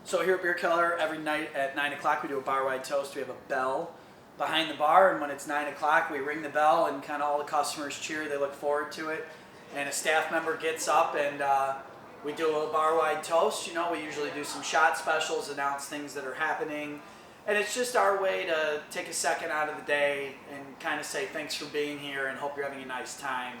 So here at Bierkeller, every night at 9 o'clock we do a bar-wide toast. We have a bell behind the bar, and when it's 9 o'clock we ring the bell and kind of all the customers cheer. They look forward to it. And a staff member gets up and we do a bar-wide toast. You know, we usually do some shot specials, announce things that are happening. And it's just our way to take a second out of the day and kind of say thanks for being here and hope you're having a nice time.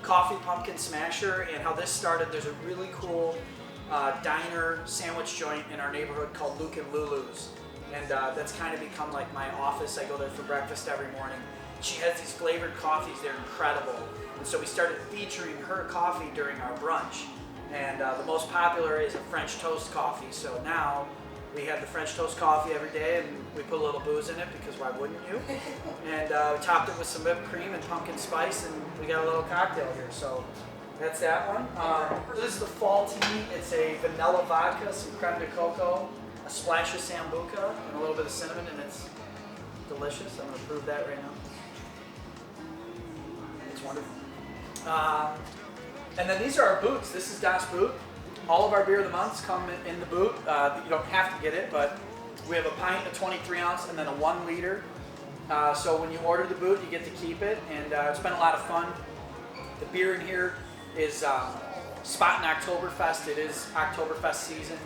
Coffee pumpkin smasher, and how this started, there's a really cool diner sandwich joint in our neighborhood called Luke and Lulu's, and that's kind of become like my office. I go there for breakfast every morning. She has these flavored coffees, they're incredible, and so we started featuring her coffee during our brunch, and the most popular is a French toast coffee. So now we have the French toast coffee every day, and we put a little booze in it because why wouldn't you? And we topped it with some whipped cream and pumpkin spice, and we got a little cocktail here. So that's that one. This is the fall tea. It's a vanilla vodka, some creme de coco, a splash of sambuca, and a little bit of cinnamon, and it's delicious. I'm going to prove that right now. It's wonderful. And then these are our boots. This is Das Boot. All of our beer of the months come in the boot. You don't have to get it, but we have a pint, a 23 ounce, and then a 1 liter. So when you order the boot, you get to keep it, and it's been a lot of fun. The beer in here is Spaten Oktoberfest. It is Oktoberfest season.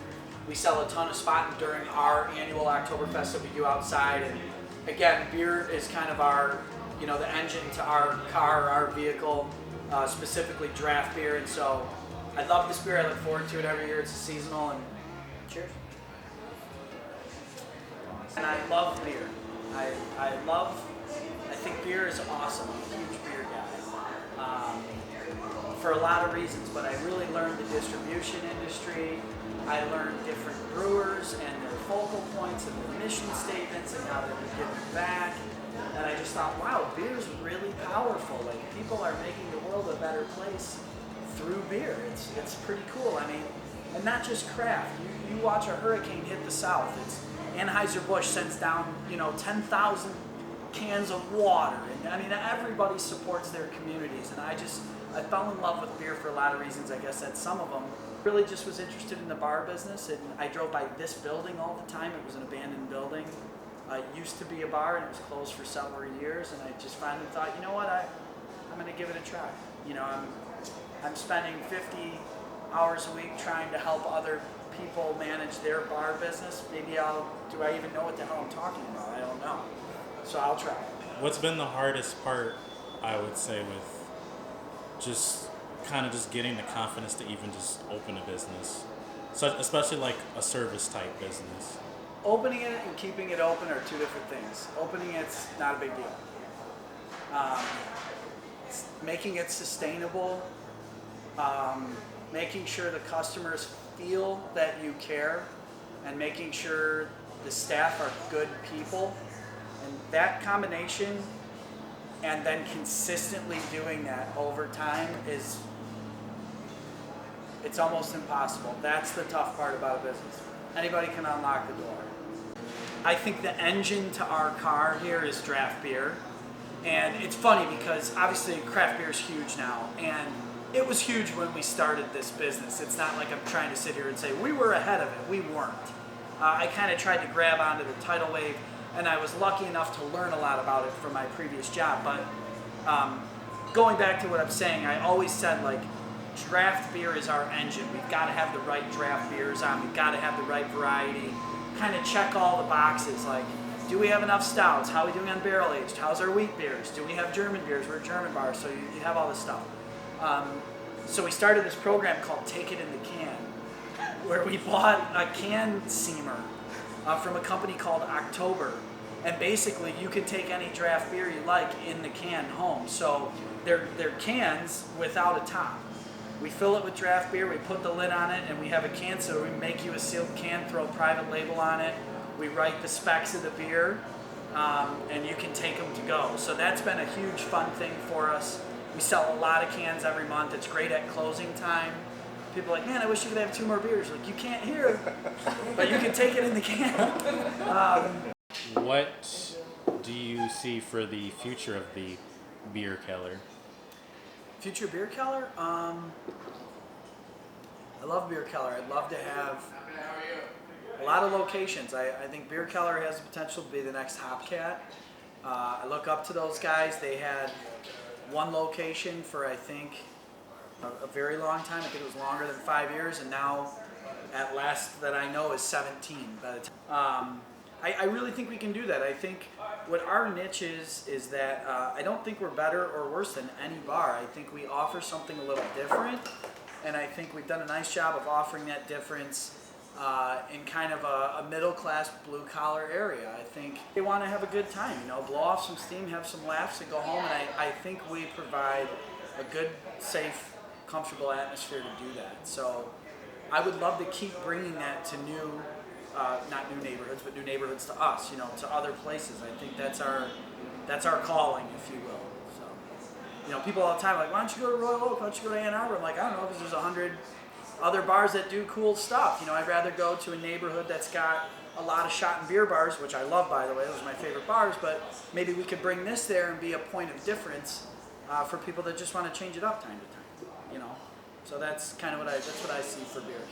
We sell a ton of Spaten during our annual Oktoberfest that we do outside. And again, beer is kind of our, you know, the engine to our car, our vehicle, specifically draft beer. And so I love this beer. I look forward to it every year. It's seasonal, and cheers. And I love beer. I think beer is awesome. I'm a huge beer guy. For a lot of reasons, but I really learned the distribution industry. I learned different brewers and their focal points and their mission statements and how they were giving back. And I just thought, wow, beer is really powerful. Like, people are making the world a better place through beer. It's pretty cool. I mean, and not just craft. You watch a hurricane hit the South. It's Anheuser-Busch sends down, 10,000 cans of water, and I mean, everybody supports their communities. And I fell in love with beer for a lot of reasons. I guess that's some of them. Really just was interested in the bar business, and I drove by this building all the time. It was an abandoned building. It used to be a bar, and it was closed for several years. And I just finally thought, you know what, I'm going to give it a try. I'm spending 50 hours a week trying to help other people manage their bar business. Maybe do I even know what the hell I'm talking about? I don't know. So I'll try. What's been the hardest part, I would say, with just kind of just getting the confidence to even just open a business, so especially like a service type business? Opening it and keeping it open are two different things. Opening it's not a big deal. Making it sustainable, making sure the customers feel that you care, and making sure the staff are good people, and that combination, and then consistently doing that over time it's almost impossible. That's the tough part about a business. Anybody can unlock the door. I think the engine to our car here is draft beer. And it's funny because obviously craft beer is huge now, and it was huge when we started this business. It's not like I'm trying to sit here and say we were ahead of it. We weren't. I kind of tried to grab onto the tidal wave, and I was lucky enough to learn a lot about it from my previous job. But going back to what I'm saying, I always said, like, draft beer is our engine. We've got to have the right draft beers on. We've got to have the right variety. Kind of check all the boxes, like, do we have enough stouts? How are we doing on barrel aged? How's our wheat beers? Do we have German beers? We're a German bar, so you have all this stuff. So we started this program called Take It in the Can, where we bought a can seamer from a company called October. And basically you can take any draft beer you like in the can home. So they're cans without a top. We fill it with draft beer, we put the lid on it, and we have a can, so we make you a sealed can, throw a private label on it. We write the specs of the beer, and you can take them to go. So that's been a huge fun thing for us. We sell a lot of cans every month. It's great at closing time. People are like, man, I wish you could have 2 more beers. Like, you can't here, but you can take it in the can. What do you see for the future of the Bierkeller? Future Bierkeller? I love Bierkeller. I'd love to have a lot of locations. I think Bierkeller has the potential to be the next Hopcat. I look up to those guys. They had 1 location for, I think, a very long time. I think it was longer than 5 years, and now, at last that I know, is 17 by the time. I really think we can do that. I think what our niche is that I don't think we're better or worse than any bar. I think we offer something a little different, and I think we've done a nice job of offering that difference in kind of a middle-class, blue-collar area. I think they want to have a good time, you know, blow off some steam, have some laughs, and go home, and I think we provide a good, safe, comfortable atmosphere to do that. So I would love to keep bringing that to new, not new neighborhoods, but new neighborhoods to us, you know, to other places. I think that's our calling, if you will. So, you know, people all the time are like, why don't you go to Royal Oak? Why don't you go to Ann Arbor? I'm like, I don't know, because there's 100 other bars that do cool stuff. You know, I'd rather go to a neighborhood that's got a lot of shot and beer bars, which I love, by the way. Those are my favorite bars. But maybe we could bring this there and be a point of difference for people that just want to change it up time to time. You know, so that's kind of what I see for beer.